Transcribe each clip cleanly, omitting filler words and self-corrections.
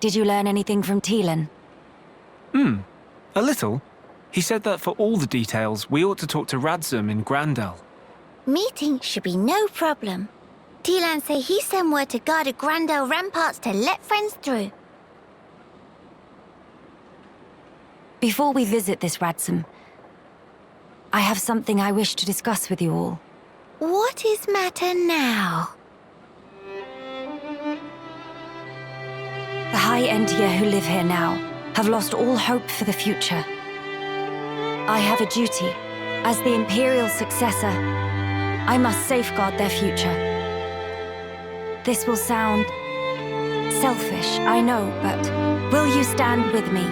Did you learn anything from Teelan? A little. He said that for all the details, we ought to talk to Radzum in Grandell. Meeting should be no problem. Teelan say he sent word to guard the Grandell ramparts to let friends through. Before we visit this Radzum, I have something I wish to discuss with you all. What is matter now? The High Entia who live here now have lost all hope for the future. I have a duty. As the Imperial successor, I must safeguard their future. This will sound selfish, I know, but will you stand with me?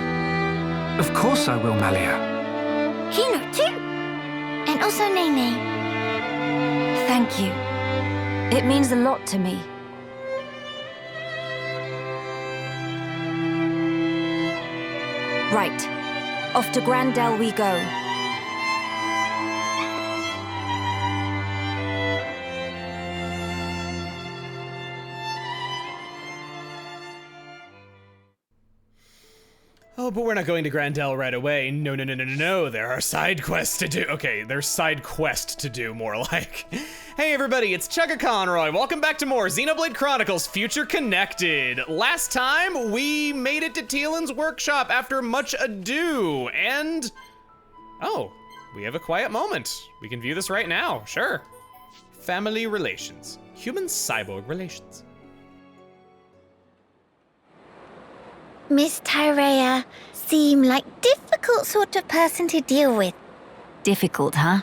Of course I will, Melia. Kino too! And also Nene. Thank you. It means a lot to me. Right. Off to Grandell we go. Oh, but we're not going to Grandell right away. No, no, no, no, no, no. There are side quests to do. Okay, there's side quest to do, more like. Hey everybody, it's Chugga Conroy. Welcome back to more Xenoblade Chronicles Future Connected. Last time, we made it to Teelan's workshop after much ado, and... oh, we have a quiet moment. We can view this right now, sure. Family relations. Human-cyborg relations. Miss Tyrea seem like difficult sort of person to deal with. Difficult, huh?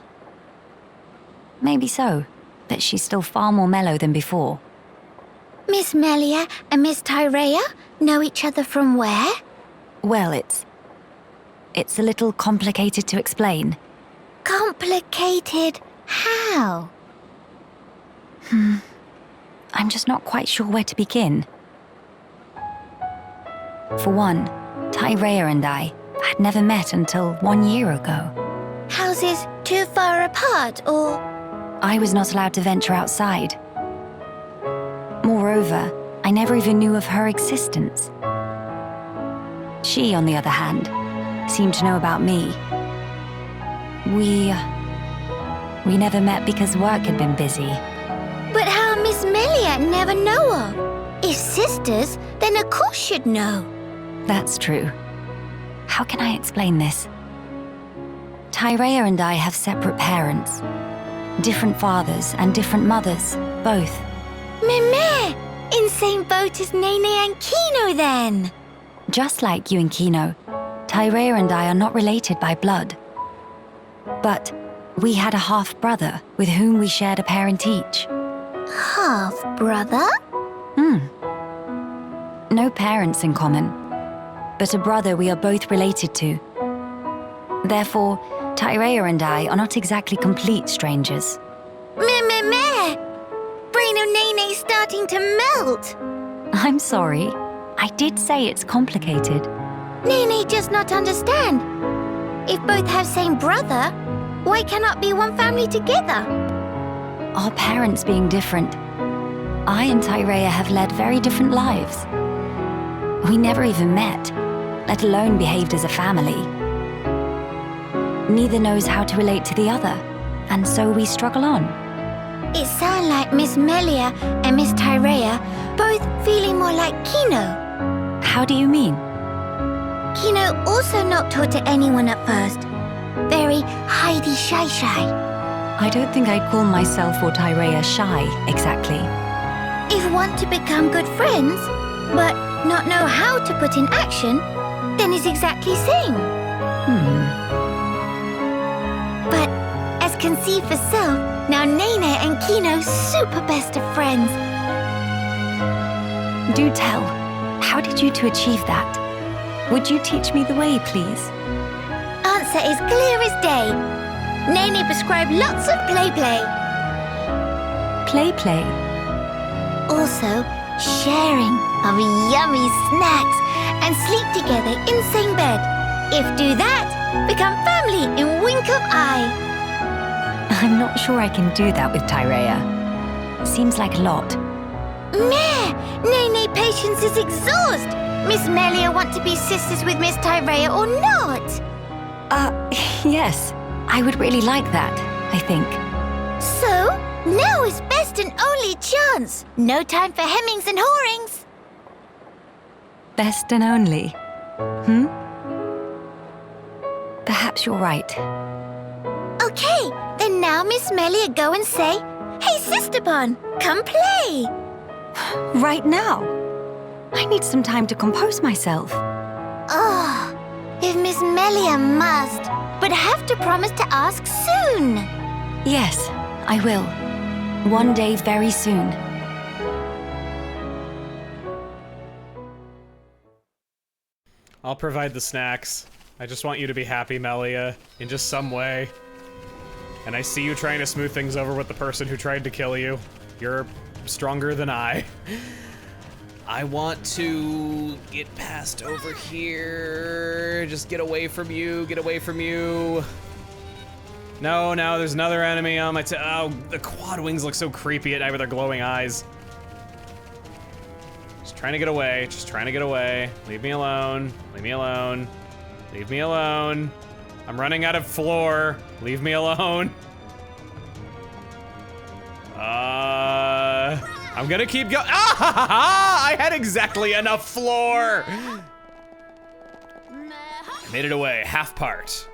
Maybe so, but she's still far more mellow than before. Miss Melia and Miss Tyrea know each other from where? Well, it's a little complicated to explain. Complicated how? I'm just not quite sure where to begin. For one, Tyrea and I had never met until 1 year ago. Houses too far apart, or...? I was not allowed to venture outside. Moreover, I never even knew of her existence. She, on the other hand, seemed to know about me. We never met because work had been busy. But how Miss Melia never know her? If sisters, then of course she'd know. That's true. How can I explain this? Tyrea and I have separate parents. Different fathers and different mothers, both. Meme! In same boat as Nene and Kino then! Just like you and Kino, Tyrea and I are not related by blood. But we had a half-brother with whom we shared a parent each. Half-brother? No parents in common, but a brother we are both related to. Therefore, Tyrea and I are not exactly complete strangers. Meh! Brain of Nene's starting to melt! I'm sorry. I did say it's complicated. Nene just not understand. If both have same brother, why cannot be one family together? Our parents being different, I and Tyrea have led very different lives. We never even met, let alone behaved as a family. Neither knows how to relate to the other, and so we struggle on. It sounds like Miss Melia and Miss Tyrea both feeling more like Kino. How do you mean? Kino also not taught to anyone at first. Very hidey shy. I don't think I'd call myself or Tyrea shy, exactly. If want to become good friends, but not know how to put in action, then it's exactly same. But as can see for self, now Nene and Kino super best of friends. Do tell, how did you two achieve that? Would you teach me the way, please? Answer is clear as day. Nene prescribed lots of play. Play? Also, sharing of yummy snacks and sleep together in same bed. If do that, become family in wink of eye. I'm not sure I can do that with Tyrea. Seems like a lot. Meh! Nene patience is exhaust. Miss Melia want to be sisters with Miss Tyrea or not? Yes. I would really like that, I think. So, now is best and only chance. No time for hemmings and hawings. Best and only. Perhaps you're right. Okay, then now Miss Melia go and say, "Hey, Sisterpon, come play." Right now? I need some time to compose myself. Oh, if Miss Melia must, but have to promise to ask soon. Yes, I will. One day very soon. I'll provide the snacks. I just want you to be happy, Melia, in just some way. And I see you trying to smooth things over with the person who tried to kill you. You're stronger than I. I want to get past over here. Just get away from you, get away from you. No, there's another enemy on my oh, the quad wings look so creepy at night with their glowing eyes. Just trying to get away, just trying to get away. Leave me alone, leave me alone. Leave me alone. I'm running out of floor. Leave me alone. I'm gonna keep going. I had exactly enough floor. Made it away, half part.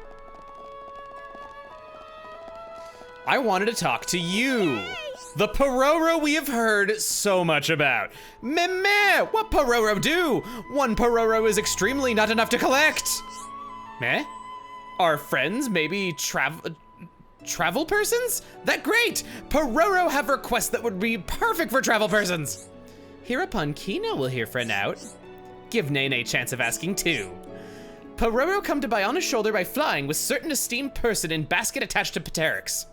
I wanted to talk to you. The Pororo we have heard so much about. Meh, what Pororo do? One Pororo is extremely not enough to collect. Meh? Our friends maybe travel persons? That great! Pororo have requests that would be perfect for travel persons. Hereupon Kino will hear friend out. Give Nene a chance of asking too. Pororo come to Biona's shoulder by flying with certain esteemed person in basket attached to Pteryx.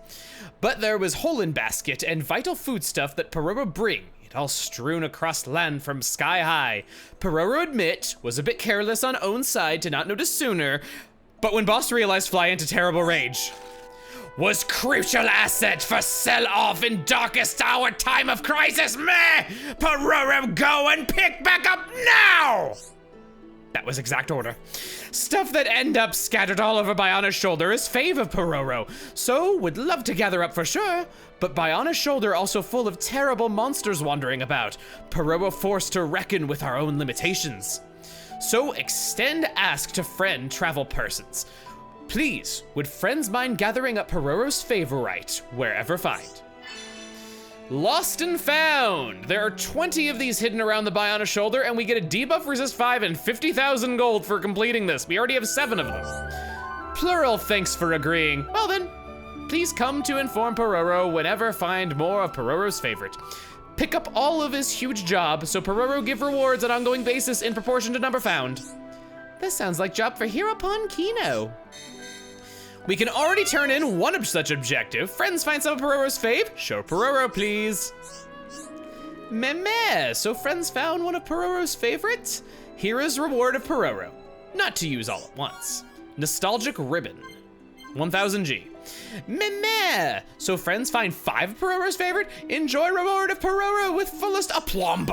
But there was hole in basket and vital foodstuff that Pororo bring. It all strewn across land from sky high. Pororo admit was a bit careless on own side to not notice sooner, but when boss realized fly into terrible rage. Was crucial asset for sell off in darkest hour time of crisis, meh! Pororo go and pick back up now! That was exact order. Stuff that end up scattered all over Biona's shoulder is fave of Pororo, so would love to gather up for sure, but Biona's shoulder also full of terrible monsters wandering about. Pororo forced to reckon with our own limitations. So extend ask to friend travel persons. Please, would friends mind gathering up Pororo's favorite, wherever find? Lost and found. There are 20 of these hidden around the Biona shoulder, and we get a debuff resist 5 and 50,000 gold for completing this. We already have 7 of them. Plural thanks for agreeing. Well then, please come to inform Pororo whenever find more of Pororo's favorite. Pick up all of his huge job, so Pororo give rewards on ongoing basis in proportion to number found. This sounds like job for Hereupon Kino. We can already turn in one such objective. Friends find some of Pororo's fave. Show Pororo, please. Meh, so friends found one of Pororo's favorites? Here is reward of Pororo. Not to use all at once. Nostalgic ribbon, 1000 G. Meh, so friends find 5 of Pororo's favorite? Enjoy reward of Pororo with fullest aplomb.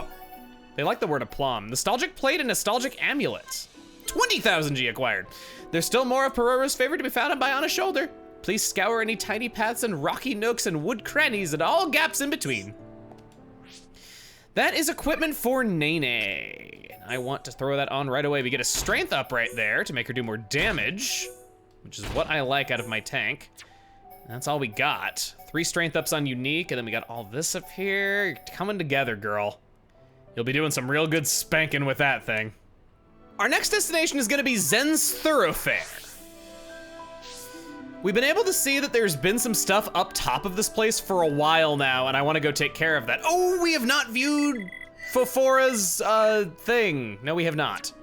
They like the word aplomb. Nostalgic plate and nostalgic amulet. 20,000 G acquired. There's still more of Pororo's favorite to be found on Biona's shoulder. Please scour any tiny paths and rocky nooks and wood crannies and all gaps in between. That is equipment for Nene. I want to throw that on right away. We get a strength up right there to make her do more damage, which is what I like out of my tank. And that's all we got. 3 strength ups on unique, and then we got all this up here. You're coming together, girl. You'll be doing some real good spanking with that thing. Our next destination is gonna be Zen's Thoroughfare. We've been able to see that there's been some stuff up top of this place for a while now, and I wanna go take care of that. Oh, we have not viewed Fofora's thing. No, we have not.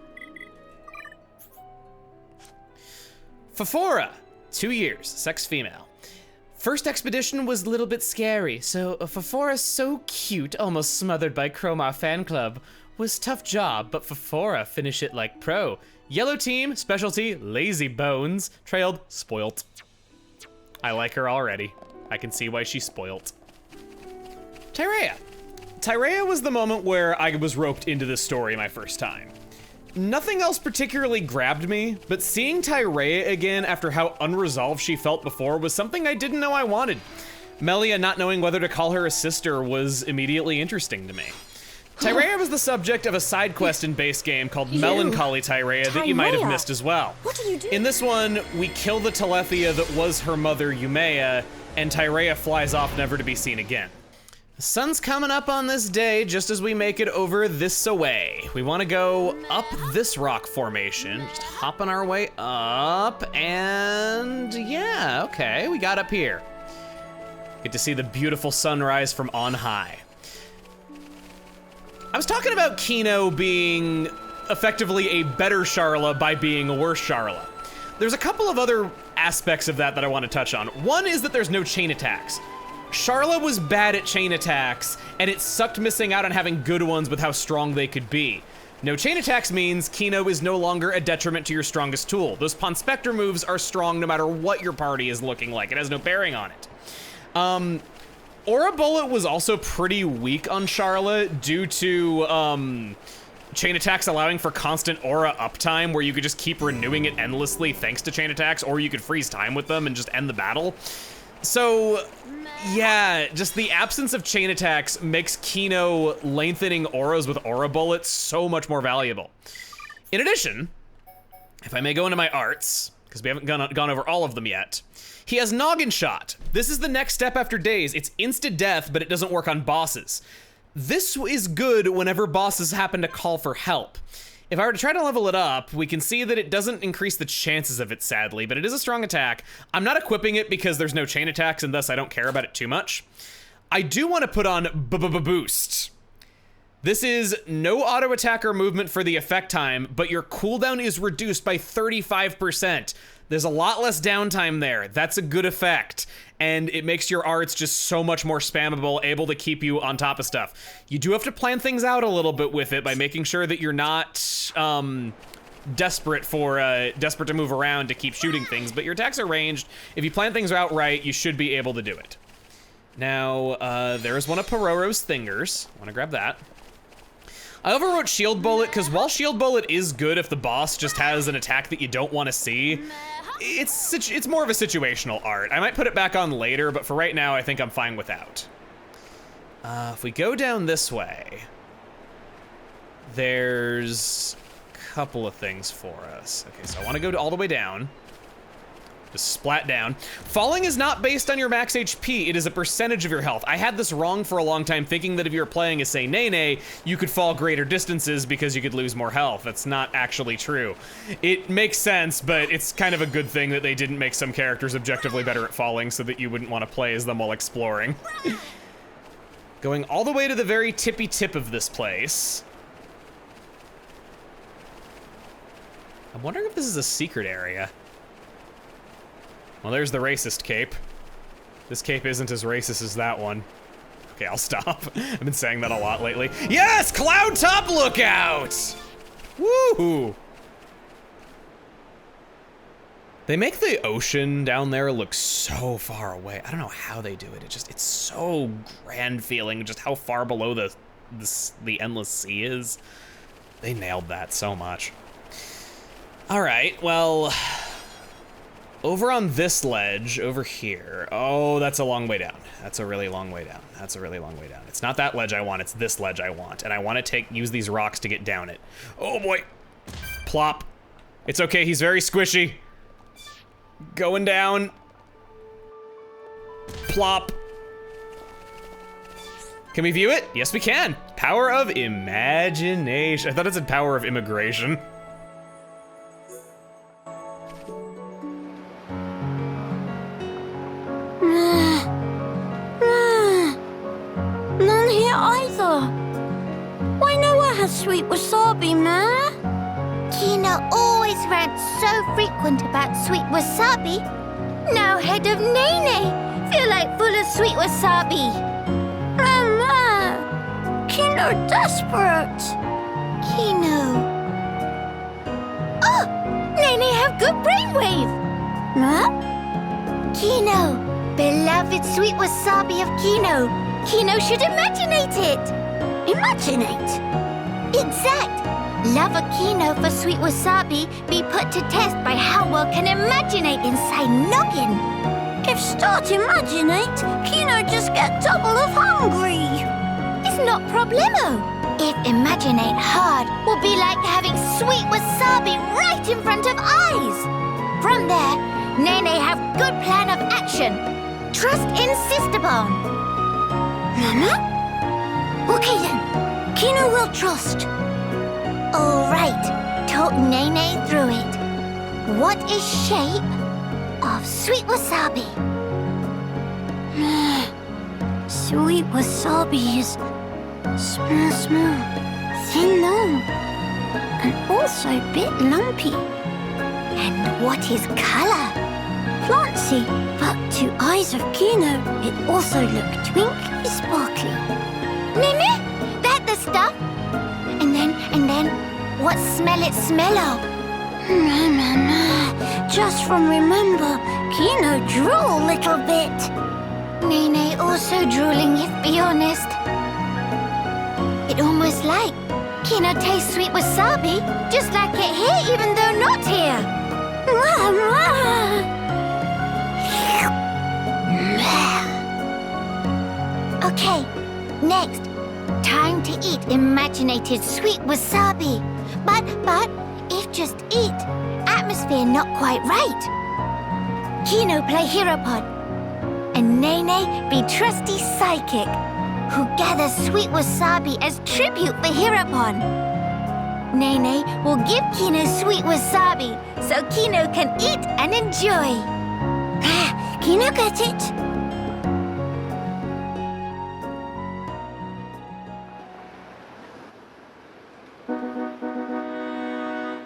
Fofora, 2 years, sex female. First expedition was a little bit scary, so Fofora's so cute, almost smothered by Chromar fan club. Was tough job, but Fofora finish it like pro. Yellow team, specialty, lazy bones, trailed, spoilt. I like her already. I can see why she's spoilt. Tyrea. Tyrea was the moment where I was roped into this story my first time. Nothing else particularly grabbed me, but seeing Tyrea again after how unresolved she felt before was something I didn't know I wanted. Melia not knowing whether to call her a sister was immediately interesting to me. Tyrea was the subject of a side quest in base game called Melancholy Tyrea that you might have missed as well. What do you do? In this one, we kill the Telethia that was her mother, Umea, and Tyrea flies off never to be seen again. The sun's coming up on this day just as we make it over this way. We want to go up this rock formation, just hopping our way up, and yeah, okay, we got up here. Get to see the beautiful sunrise from on high. I was talking about Kino being effectively a better Sharla by being a worse Sharla. There's a couple of other aspects of that I want to touch on. One is that there's no chain attacks. Sharla was bad at chain attacks, and it sucked missing out on having good ones with how strong they could be. No chain attacks means Kino is no longer a detriment to your strongest tool. Those Ponspector moves are strong no matter what your party is looking like. It has no bearing on it. Aura Bullet was also pretty weak on Sharla due to chain attacks allowing for constant aura uptime where you could just keep renewing it endlessly thanks to chain attacks, or you could freeze time with them and just end the battle. So yeah, just the absence of chain attacks makes Kino lengthening auras with Aura Bullets so much more valuable. In addition, if I may go into my arts, because we haven't gone over all of them yet, he has Noggin Shot. This is the next step after Daze. It's insta-death, but it doesn't work on bosses. This is good whenever bosses happen to call for help. If I were to try to level it up, we can see that it doesn't increase the chances of it, sadly, but it is a strong attack. I'm not equipping it because there's no chain attacks, and thus I don't care about it too much. I do want to put on Boost. This is no auto attack or movement for the effect time, but your cooldown is reduced by 35%. There's a lot less downtime there. That's a good effect. And it makes your arts just so much more spammable, able to keep you on top of stuff. You do have to plan things out a little bit with it by making sure that you're not desperate to move around to keep shooting things, but your attacks are ranged. If you plan things out right, you should be able to do it. Now, there's one of Pororo's Thingers. I want to grab that. I overwrote Shield Bullet because while Shield Bullet is good if the boss just has an attack that you don't want to see, it's more of a situational art. I might put it back on later, but for right now, I think I'm fine without. If we go down this way, there's a couple of things for us. Okay, so I want to go all the way down. Just splat down. Falling is not based on your max HP, it is a percentage of your health. I had this wrong for a long time, thinking that if you were playing as, say, Nene, you could fall greater distances because you could lose more health. That's not actually true. It makes sense, but it's kind of a good thing that they didn't make some characters objectively better at falling so that you wouldn't want to play as them while exploring. Going all the way to the very tippy tip of this place. I'm wondering if this is a secret area. Well, there's the racist cape. This cape isn't as racist as that one. Okay, I'll stop. I've been saying that a lot lately. Yes, Cloud Top Lookout! Woo! They make the ocean down there look so far away. I don't know how they do it. It's so grand feeling, just how far below the endless sea is. They nailed that so much. All right, well, over on this ledge, over here. Oh, that's a long way down. That's a really long way down. That's a really long way down. It's not that ledge I want, it's this ledge I want. And I want to use these rocks to get down it. Oh boy. Plop. It's okay, he's very squishy. Going down. Plop. Can we view it? Yes, we can. Power of imagination. I thought it said power of immigration. None here either. Why nowhere has sweet wasabi, ma? Kino always rants so frequent about sweet wasabi. Now head of Nene feel like full of sweet wasabi. Ma, Kino desperate. Kino. Oh, Nene have good brainwave. Huh? Kino, beloved sweet wasabi of Kino. Kino should imaginate it. Imaginate? Exact. Love of Kino for sweet wasabi be put to test by how well can imaginate inside noggin. If start imaginate, Kino just get double of hungry. It's not problemo. If imaginate hard will be like having sweet wasabi right in front of eyes. From there, Nene have good plan of action. Trust in Sisterpon. Mama? Okay then, Kino will trust. All right, talk Nene through it. What is shape of sweet wasabi? Sweet wasabi is small, thin long, and also a bit lumpy. And what is color? Plantsy, but to eyes of Kino, it also looked twinkly sparkly. Nene, that the stuff? And then, what smell it smell of? Just from remember, Kino drool a little bit. Nene also drooling, if be honest. It almost like Kino tastes sweet wasabi, just like it here, even though not here. Okay, next, time to eat imaginated sweet wasabi. But, if just eat, atmosphere not quite right. Kino play hero pod, and Nene be trusty psychic, who gathers sweet wasabi as tribute for Hirapon. Nene will give Kino sweet wasabi so Kino can eat and enjoy. Kino get it?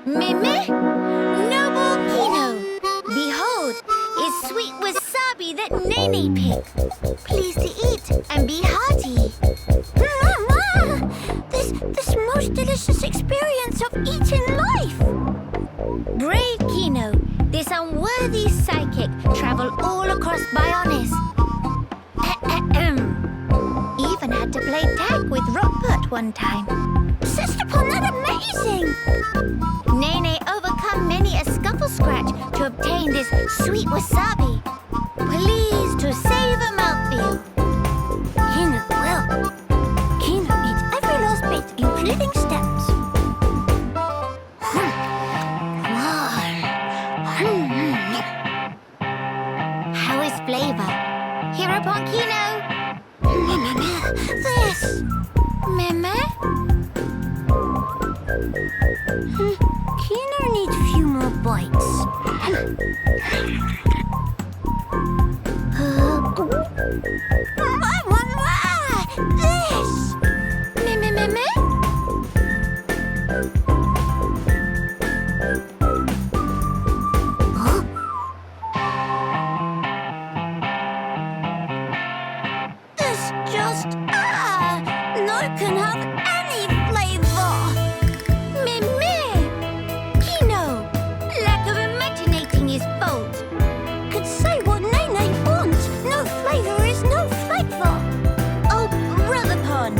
Meme, noble Kino, behold, is sweet wasabi that Nene picked. Please to eat and be hearty. Mama! This most delicious experience of eating life! Brave Kino, this unworthy psychic traveled all across Bionis. Even had to play tag with Rockpert one time. Sisterpon, that's amazing! Nene overcome many a scuffle scratch to obtain this sweet wasabi. Pleased to save a mouthfeel. Kino will. Kino eats every last bit, including stems. How is flavor? Hereupon Kino. This! Meme? Kino needs a few more bites. I want more! This! Meme? Huh? This just... no can have any flavor! Meme! Kino! Lack of imaginating is fault. Could say what Nene wants. No flavor is no flavor. Oh, brother Pon.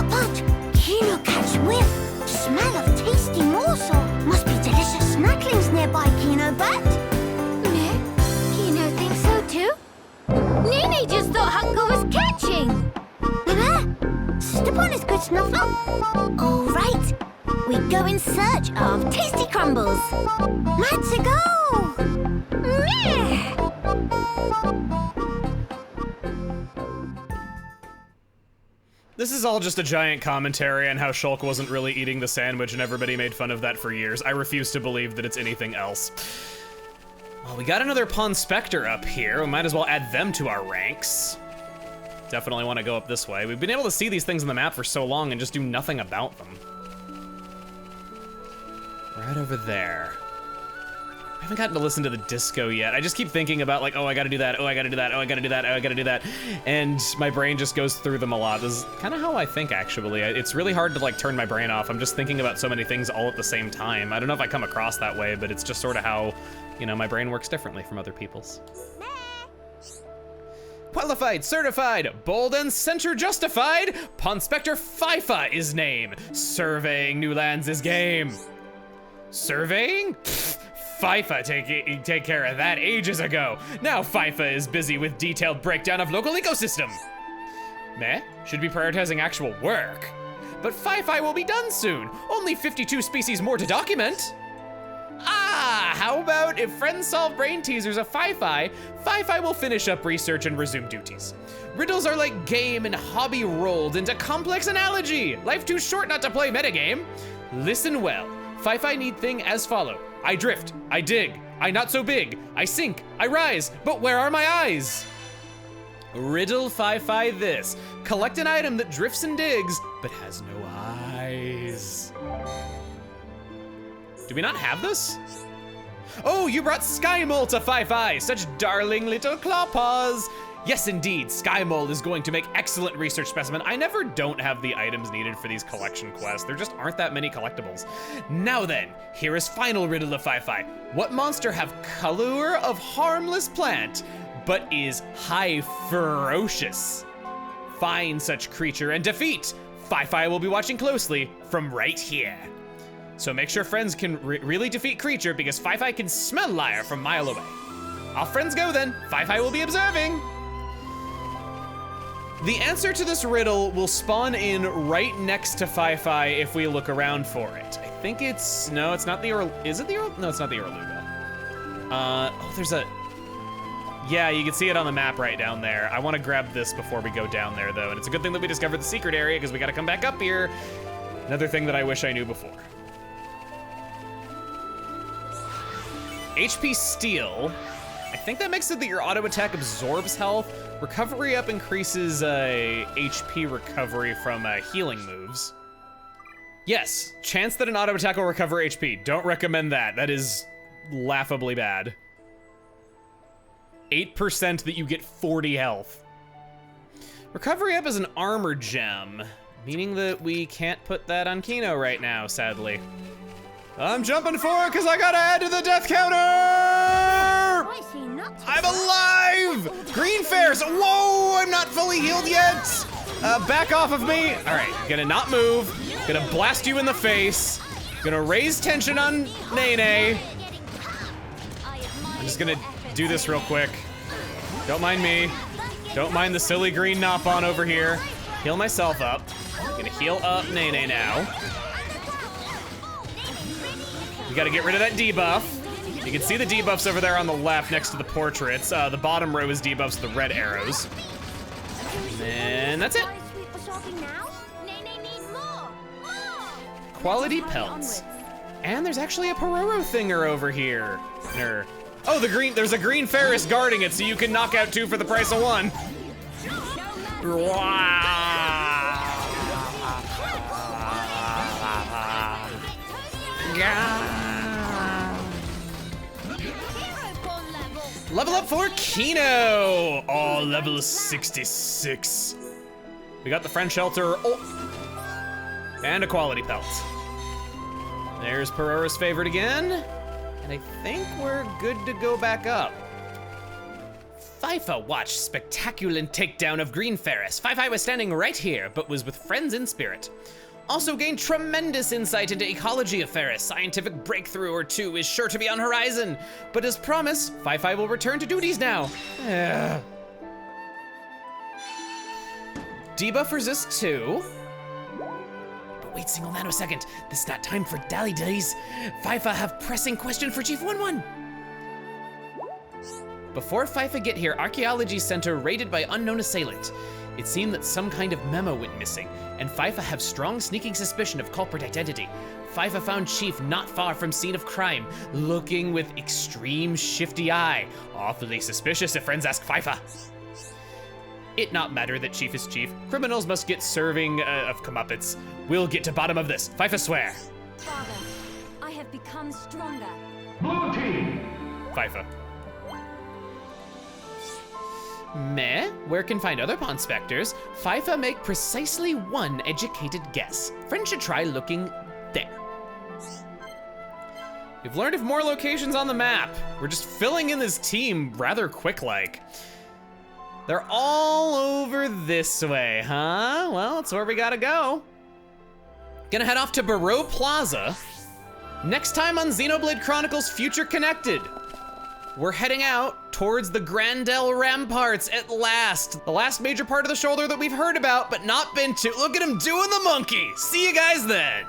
But, Kino catch whiff. Smell of tasty morsel. Must be delicious snacklings nearby, Kino bet. Kino thinks so too? Nene just thought hunger was catching. Sisterpon is good snuffler. All right, we go in search of tasty crumbles. Let's go! Meh! This is all just a giant commentary on how Shulk wasn't really eating the sandwich and everybody made fun of that for years. I refuse to believe that it's anything else. Well, we got another Ponspector up here. We might as well add them to our ranks. Definitely want to go up this way. We've been able to see these things on the map for so long and just do nothing about them. Right over there. I haven't gotten to listen to the disco yet. I just keep thinking about like, oh, I gotta do that, oh, I gotta do that, oh, I gotta do that, oh, I gotta do that. And my brain just goes through them a lot. This is kind of how I think, actually. It's really hard to like turn my brain off. I'm just thinking about so many things all at the same time. I don't know if I come across that way, but it's just sort of how, you know, my brain works differently from other people's. Qualified, certified, bold and center justified, Ponspector FIFA is name. Surveying new lands is game. Surveying? Pfft, FIFA take care of that ages ago. Now FIFA is busy with detailed breakdown of local ecosystem. Meh, should be prioritizing actual work. But FIFA will be done soon. Only 52 species more to document. Ah, how about if friends solve brain teasers of FIFA, FIFA will finish up research and resume duties. Riddles are like game and hobby rolled into complex analogy. Life too short not to play metagame. Listen well, FIFA need thing as follow. I drift, I dig, I not so big, I sink, I rise, but where are my eyes? Riddle FIFA this. Collect an item that drifts and digs, but has no eyes. Do we not have this? Oh, you brought Sky Mole to Fi-Fi, such darling little claw paws. Yes, indeed, Sky Mole is going to make excellent research specimen. I never don't have the items needed for these collection quests. There just aren't that many collectibles. Now then, here is final riddle of Fi-Fi. What monster have color of harmless plant, but is high ferocious? Find such creature and defeat. Fi-Fi will be watching closely from right here. So make sure friends can really defeat creature because Fi-Fi can smell liar from mile away. Off friends go then, Fi-Fi will be observing. The answer to this riddle will spawn in right next to Fi-Fi if we look around for it. I think it's, no, it's not the, is it the, no, it's not the Orluga. Oh, there's a, yeah, you can see it on the map right down there. I wanna grab this before we go down there though, and it's a good thing that we discovered the secret area because we gotta come back up here. Another thing that I wish I knew before. HP Steal. I think that makes it that your auto attack absorbs health. Recovery up increases HP recovery from healing moves. Yes, chance that an auto attack will recover HP. Don't recommend that. That is laughably bad. 8% that you get 40 health. Recovery up is an armor gem, meaning that we can't put that on Kino right now, sadly. I'm jumping forward because I gotta add to the death counter! I'm alive! Green Ferris, whoa, I'm not fully healed yet! Back off of me. All right, gonna not move. Gonna blast you in the face. Gonna raise tension on Nene. I'm just gonna do this real quick. Don't mind me. Don't mind the silly green Nopon over here. Heal myself up. Gonna heal up Nene now. We gotta get rid of that debuff. You can see the debuffs over there on the left next to the portraits. The bottom row is debuffs, the red arrows. And that's it. Quality pelts. And there's actually a Pororo thinger over here. Oh, there's a green Ferris guarding it, so you can knock out 2 for the price of 1. Level up for Kino! Oh, level 66. We got the French shelter, oh, and a quality pelt. There's Pororo's favorite again. And I think we're good to go back up. FIFA watched spectacular takedown of Green Ferris. Fi-Fi was standing right here, but was with friends in spirit. Also gained tremendous insight into ecology of Ferris. Scientific breakthrough or 2 is sure to be on horizon. But as promised, Fi-Fi will return to duties now. Debuff resist 2. But wait single nanosecond. This is not time for dally-dillies. Fi-Fi have pressing question for Chief 1-1. Before Fi-Fi get here, Archaeology Center raided by unknown assailant. It seemed that some kind of memo went missing, and FIFA have strong sneaking suspicion of culprit identity. FIFA found Chief not far from scene of crime, looking with extreme shifty eye. Awfully suspicious if friends ask FIFA. It not matter that Chief is Chief. Criminals must get serving of comeuppance. We'll get to bottom of this. FIFA swear. Father, I have become stronger. Blue team. FIFA. Meh, where can find other Ponspectors? FIFA make precisely 1 educated guess. Friends should try looking there. We've learned of more locations on the map. We're just filling in this team rather quick-like. They're all over this way, huh? Well, that's where we gotta go. Gonna head off to Barreau Plaza. Next time on Xenoblade Chronicles Future Connected, we're heading out towards the Grandell Ramparts at last. The last major part of the shoulder that we've heard about, but not been to. Look at him doing the monkey. See you guys then.